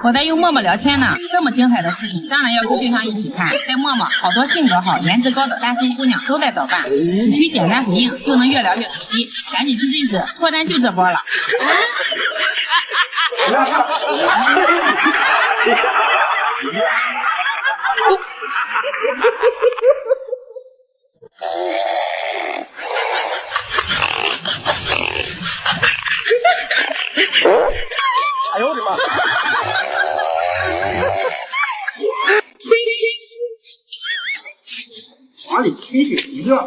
我在用默默聊天呢，这么精彩的视频，当然要跟对象一起看。在默默，好多性格好、颜值高的单身姑娘都在找伴，只需简单回应，就能越聊越投机。赶紧去认识，脱单就这波了。哎呦我的妈！床里吹水一个。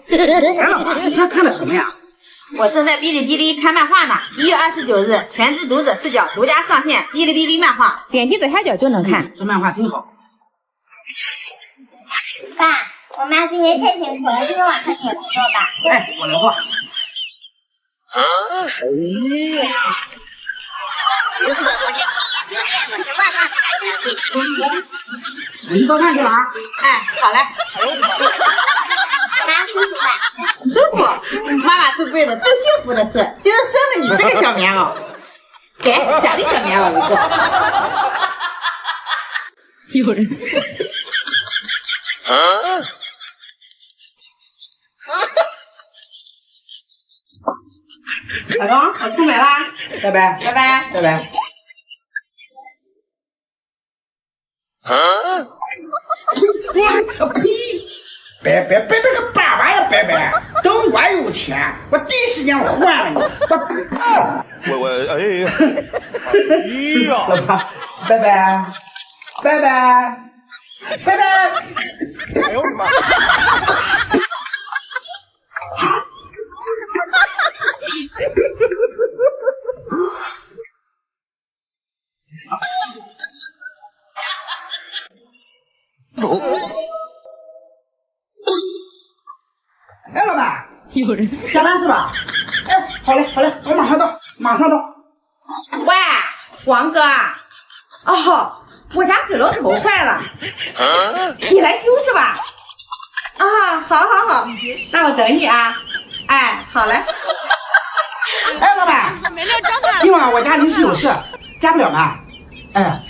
哎，老婆，你这看的什么呀？我正在哔哩哔哩看漫画呢。1月29日，全知读者视角独家上线哔哩哔哩漫画，点击左下角就能看。这漫画真好。爸，我妈今年太辛苦了，今天晚上你也不做吧？哎，我来过。如果不是亲眼所见，我是万万不敢相信。你去多看去了啊？哎，好嘞。妈，舒服吧？舒服。妈妈这辈子最幸福的事，就是生了你这个小棉袄。给，奖励小棉袄一个。有人。老公，我出门啦，拜拜，拜拜，拜拜。我呸！拜拜个爸爸呀，拜拜！等我有钱，我第一时间换了你。哎呀！老婆，拜拜，拜拜，拜拜。哎呦我的妈！哎，老板，有人加班是吧？哎，好嘞，好嘞，我马上到，马上到。喂，王哥，哦，我家水龙头坏了，你来修是吧？啊，好好好，那我等你啊。哎，好嘞。哎，老板，今晚我家临时有事，加不了班。哎，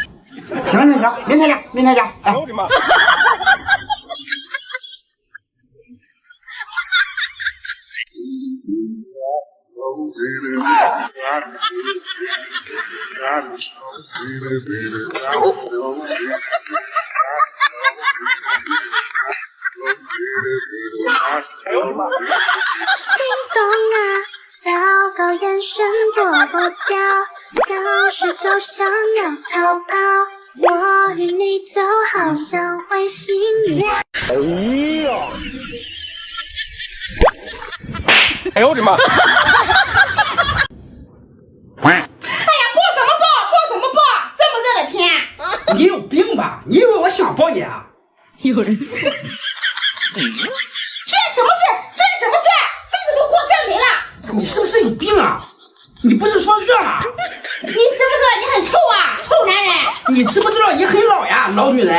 行，明天加，明天加。哎，我的妈！心动啊，糟糕，眼神躲不掉，像是就想要逃跑。我与你就好像会心一样。哎呦我的妈！哎呀，播什么播？播什么播？这么热的天！你有病吧？你以为我想抱你啊？有人。追什么追？追什么追？妹子都给我站没了！你是不是有病啊？你不是说热吗？你知不知道你很臭啊，臭男人！你知不知道你很老呀，老女人？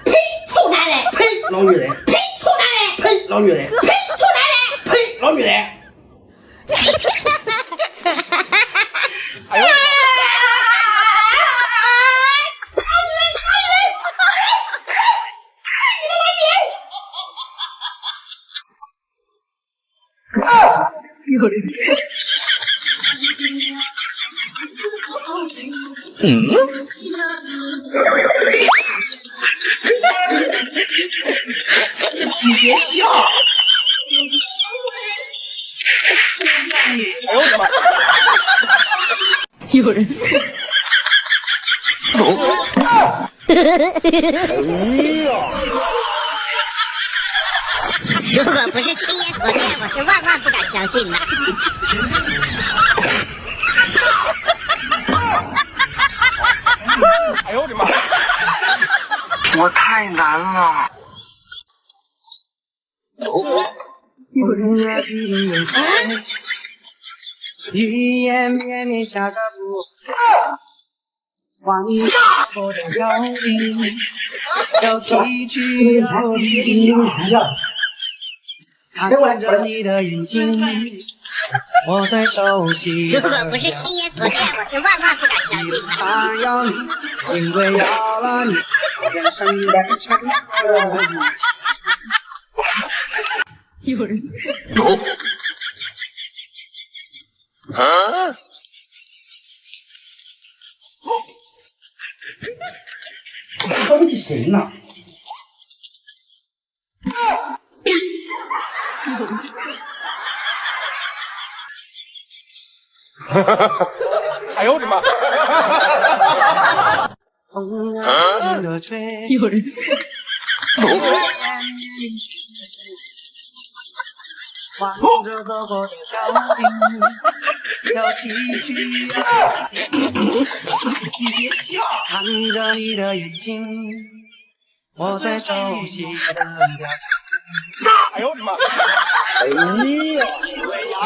呸，臭男人！呸，老女人！呸，臭男人！呸，老女人！呸，臭男人！呸，老女人！哎呦！有人。你别笑。哎呦我的妈！有人。如果不是亲眼所见，我是万万不敢相信的。哎呦我的妈！我太难了。语言绵绵下个不往你我的摇铃，有崎岖有离奇，看着你的眼睛，我最熟悉如的果不是亲眼所见，我是万万不敢相信。想要你，因为有了你，人生的长河。有人。到底谁呢？哎呦我的妈！风啊，轻地吹。有人。望着走过的脚印，要崎岖啊！你别笑。看着你的眼睛，我最熟悉的表情。哎呦我的妈！哎呀！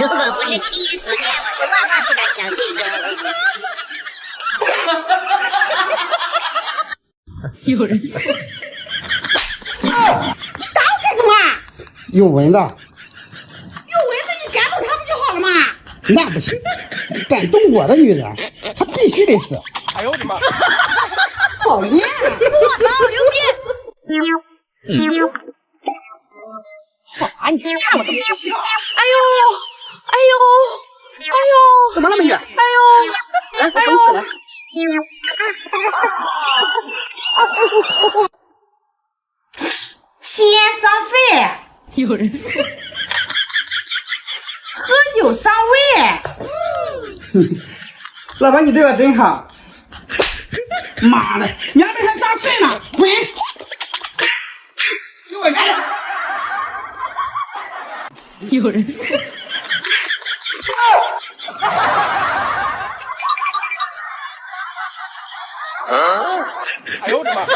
如果不是亲眼所见，我是万万不敢相信的。有人。打我干什么？有蚊子，有蚊子你赶走他不就好了吗？那不行，敢动我的女人，她必须得死。哎呦我的妈！讨厌！我操，牛逼！啊，你看我都不笑。哎呦，哎呦，哎呦，怎么那么远？哎呦，来，扶起来。吸烟伤肺，有人。喝酒伤胃。老板，你对我真好。妈的，你还没还上税呢，滚！给我来！有人。哎呦我的妈！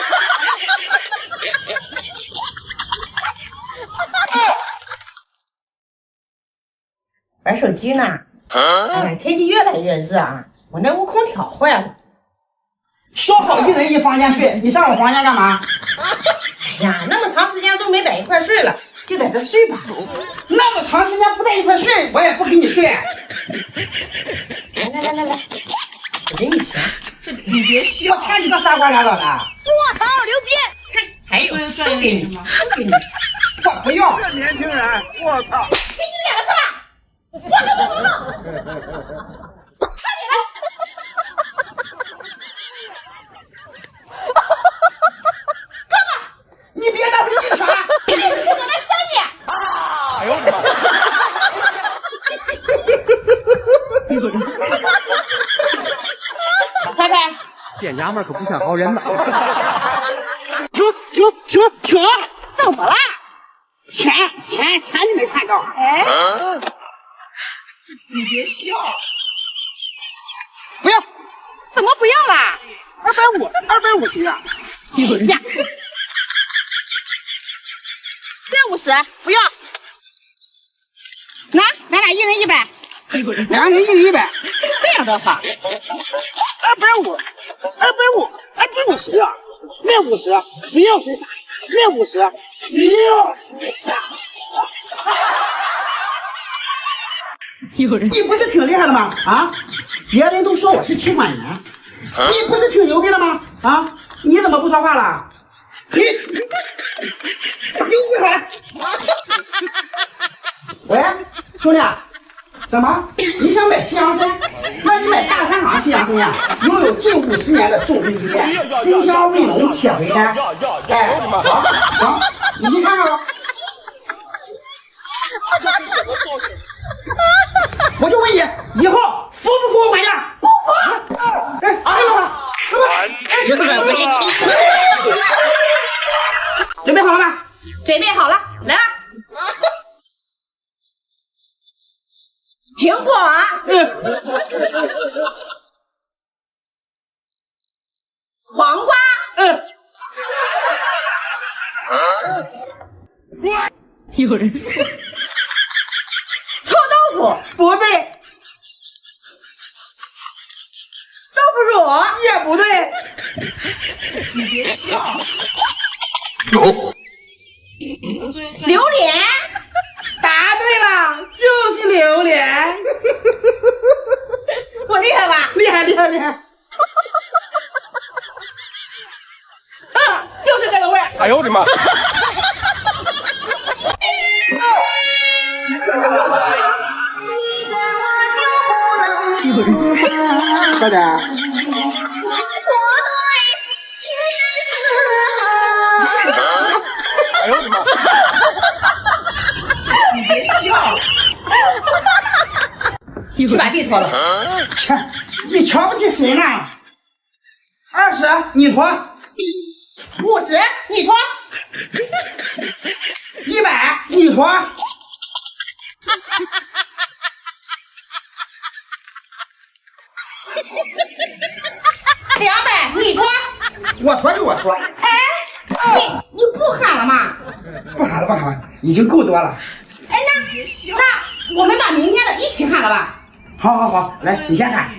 玩手机呢？哎，天气越来越热啊，我那屋空调坏了。说好一人一房间睡，你上我房间干嘛？哎呀，那么长时间都没在一块睡了，就在这睡吧。那么长时间不在一块睡，我也不跟你睡。来，我给你钱。你别笑，我看你这大瓜俩咋的？我操，牛逼！看，还有，都给你，都给你。我不要。这年轻人，我操！给你脸了是吧？快点来！哥哥，你别当真一拳，是不是我来扇你？哎呦我的妈！有人。拍拍，这娘们可不像好人呐！停！怎么啦？钱你没看到？哎，你别笑。不要怎么不要啦？ 250行啊？有人。呀，这50不要。拿，咱俩一人100。有人。两个人1人100，这样多好。 250呀，250，谁要谁傻，250，谁要谁傻。有人。你不是挺厉害的吗？啊，别人都说我是妻管严，你不是挺牛逼的吗？啊，你怎么不说话了？你回来！喂，兄弟，怎么？你想买西洋参？那你买大三行西洋参呀，拥有近50年的种植经验，鲜香味浓，且回甘。哎，好，行，你去看看吧。这是什么东西？我就问你，以后服不服我管家？不服！哎，老板，如果不是亲准备好了吗？准备好了，来吧。苹果，黄瓜，有人。臭豆腐，不对，豆腐乳，也不对。你别笑。榴莲，答对了，就是榴莲。我厉害吧？厉害厉害厉害！啊，就是这个味儿。哎呦我的妈！快点！哎呦我的妈！你别笑。你把地拖了。切，你瞧不起谁呢？20，你拖。50，你拖。100，你拖。200，你拖。我拖就我拖。哎，你不喊了吗？不喊了不喊了，已经够多了。哎，那我们把明天的一起喊了吧？好好好，来你先喊。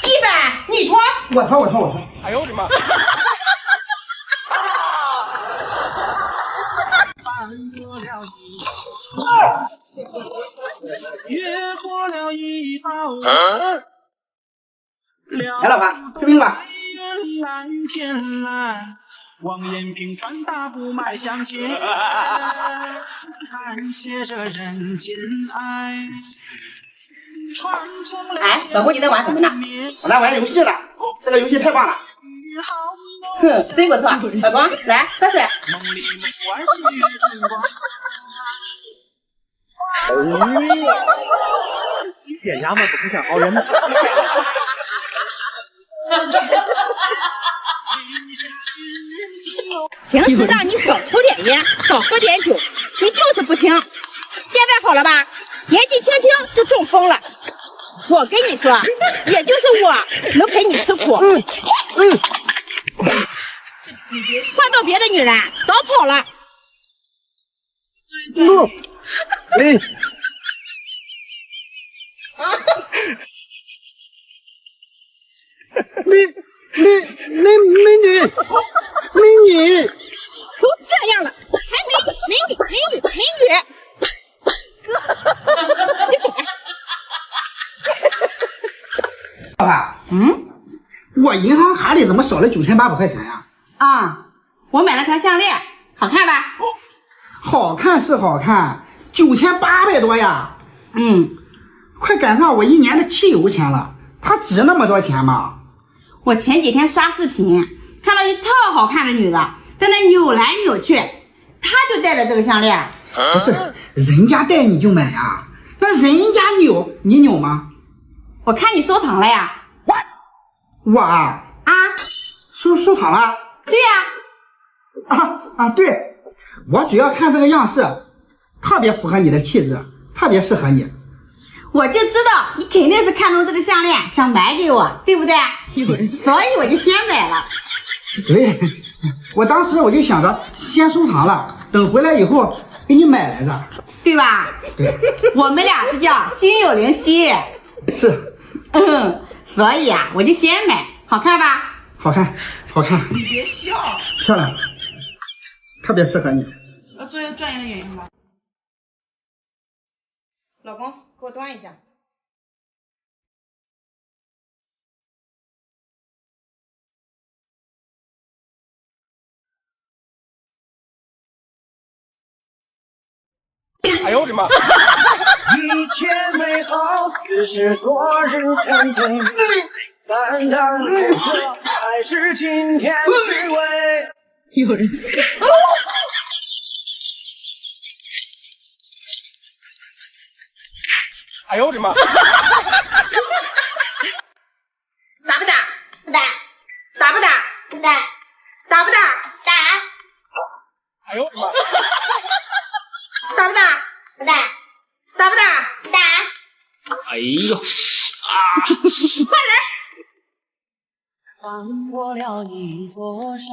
100，你拖。我拖我拖我拖。哎呦我的妈！越过了一道来，老婆，吃冰吧。蓝天蓝，望眼平川大步迈向前，感谢这人间爱。哎，老公，你在玩什么呢？我来玩游戏了，这个游戏太棒了。哼，真不错。老公，来喝水。点牙嘛可不想熬人。平时让你少抽点烟，少喝点酒，你就是不听。现在好了吧？年纪轻轻就中风了。我跟你说，也就是我能陪你吃苦。换到别的女人早跑了。美女，都这样了，还美女。哥，你走。老婆，我银行卡里怎么少了9800块钱呀？啊，我买了条项链，好看吧？好看是好看，9800多呀。快赶上我1年的汽油钱了，它值那么多钱吗？我前几天刷视频，看到一特好看的女的在那扭来扭去，她就戴着这个项链。不是，人家带你就买呀，那人家扭你扭吗？我看你收藏了呀。我啊，收藏了。对呀。对，我主要看这个样式，特别符合你的气质，特别适合你。我就知道你肯定是看中这个项链，想买给我，对不对？所以我就先买了。对，我当时我就想着先收藏了，等回来以后给你买来着，对吧？对，我们俩这叫心有灵犀。是。所以啊，我就先买，好看吧？好看，好看。你别笑。漂亮，特别适合你。做专业的原因吧。老公，给我端一下。哎呦我的妈！一切美好只是昨日沉醉，淡淡苦涩还是今天滋味。有人。哎呦我的妈！打不打？不打，打不打？不打，打不打？打，哎呦我的妈！打不打？不打，打不打？打，哎呦！换人。翻过了一座山，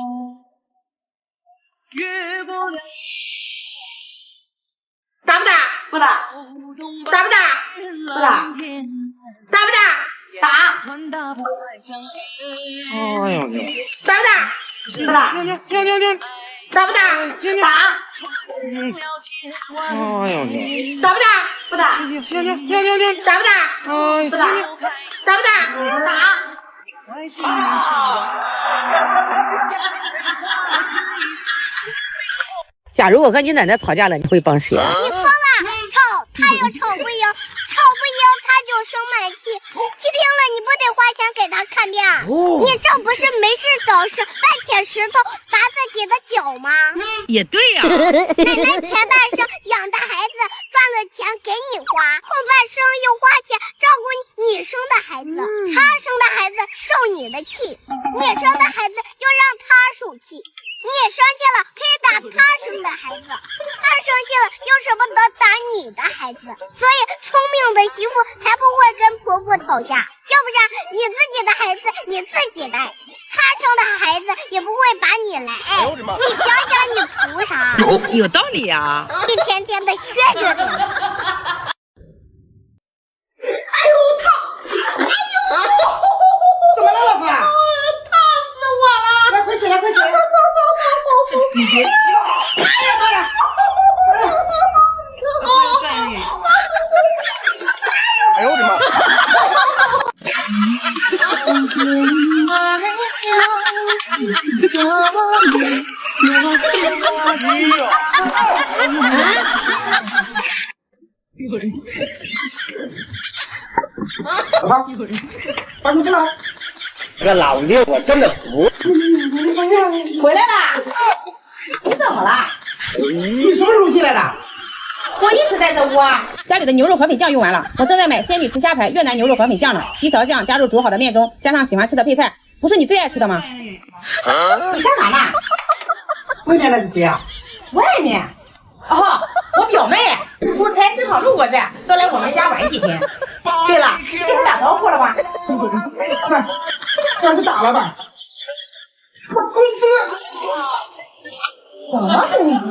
越过了打不打？不打。打不打？不打。打不打？打。哎呦呦！打不打？不打。打不打？打。哎呦呦！打不打？不打？行，打不打？不打？打不打？打！假如我和你奶奶吵架了，你会帮谁？你疯了！吵，他要吵不赢，吵不赢他就生闷气，气病了你不得花钱给他看病？你这不是没事找事，半铁石头砸自己的脚吗？也对呀、奶奶前半生养的孩子赚了钱给你花，后半生又花钱照顾你生的孩子，他生的孩子受你的气，你生的孩子又让他受气。你生气了可以打他生的孩子，他生气了又舍不得打你的孩子，所以聪明的媳妇才不会跟婆婆吵架，要不然你自己的孩子你自己带，他生的孩子也不会把你来爱。你想想你图啥？有道理呀、一天天的学着点。哎呦烫！哎呦，怎么了，老婆？烫死我了！快起来，快起来！你别笑！哎呦我的妈！老婆，把你来。这个老六我真的服。回来啦！你怎么了？你什么时候进来的？我一直在这屋啊。家里的牛肉河粉酱用完了，我正在买仙女吃虾排越南牛肉河粉酱呢。一勺酱加入煮好的面中，加上喜欢吃的配菜，不是你最爱吃的吗？你干嘛呢？外面那是谁啊？外面？哦，我表妹出差正好路过这，说来我们家玩几天。对了，你跟她打招呼了吗？要是打了吧？我工资。什么工资？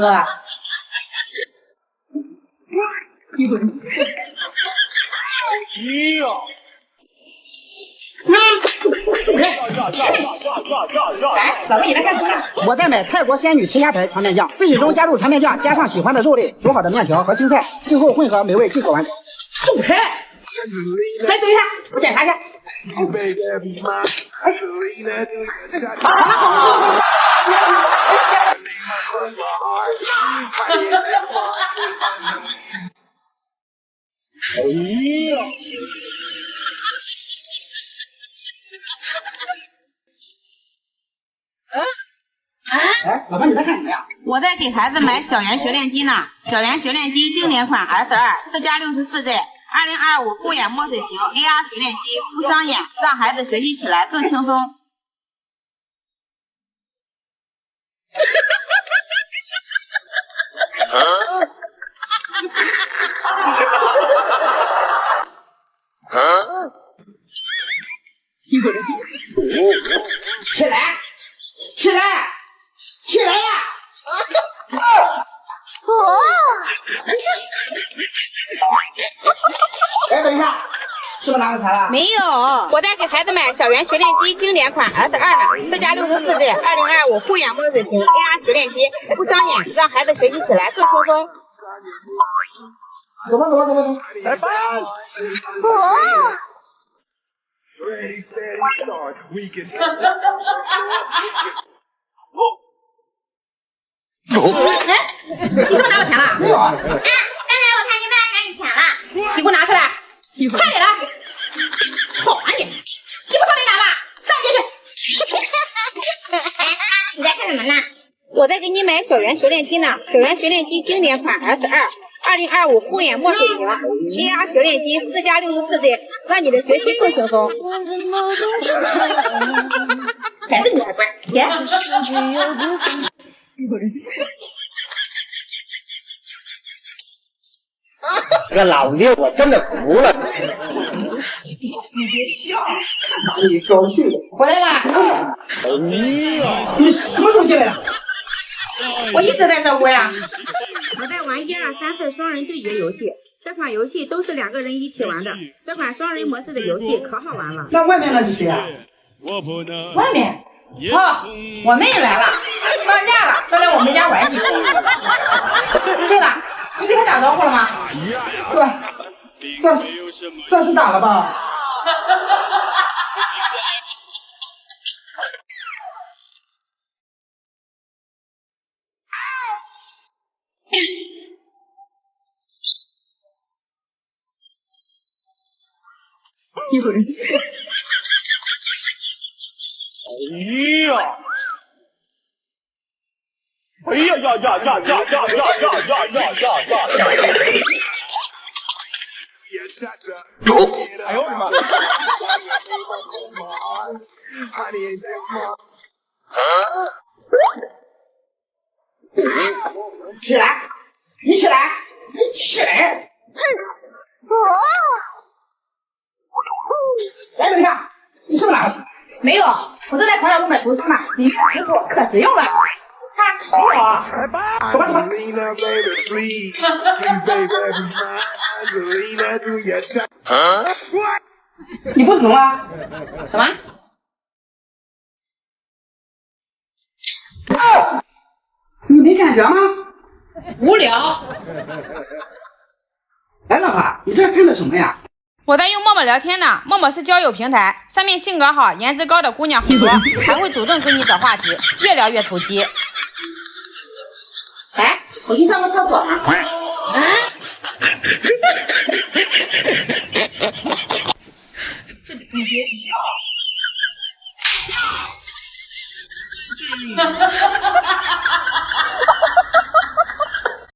小妹，你在干什么呢？我在买泰国仙女吃虾排传面酱，沸水中加入传面酱，加上喜欢的肉类，煮好的面条和青菜，最后混合美味即可完成。走开！来，等一下，我检查一下。哎，老婆，你在干什么呀？我在给孩子买小圆学练机呢。小圆学练机经典款 S2，4加64 G， 2025护眼墨水型 AR 学练机，不伤眼，让孩子学习起来更轻松。起来，起来，起来呀！哎，等一下，是不是拿错财了？没有，我在给孩子买小圆学练机经典款 S2呢，4加64 G， 2025护眼墨水型 AR 学练机，不伤眼，让孩子学习起来更轻松。走吧，走吧，走吧，走吧。来吧。哎，你是不是拿我钱了？没有啊。刚才我看你爸拿你钱了。你给我拿出来！快点来！好啊你！你不说没拿吧？上进去！哎，你在看什么呢？我在给你买小圆学练机呢，小圆学练机经典款 S2。2025护眼墨水型 AR 学练机4加64 G， 让你的学习更轻松。孩子你还乖，别。这个老六我真的服了。你别笑，看把你高兴的。回来啦！你什么时候进来的？我一直在这屋呀。我在玩1、2、3份双人对决游戏，这款游戏都是2个人一起玩的。这款双人模式的游戏可好玩了。那外面那是谁啊？外面。哦，我妹来了，放假了，说来我们家玩几天。对了，你给他打招呼了吗？算是打了吧。有人。哎呀呀呀呀呀呀呀呀呀呀！哎呦我的妈！起来！你起来！起来！来，等一下，你是不是拿了？没有，我正在狂小路买厨师呢，里面的食谱可实用了。看，没有。走吧。你不懂啊？什么？你没感觉吗？无聊。哎，老婆，你这看的什么呀？我在用陌陌聊天呢，陌陌是交友平台，上面性格好、颜值高的姑娘很多，还会主动跟你找话题，越聊越投机。哎，我去上个厕所呢。你别笑。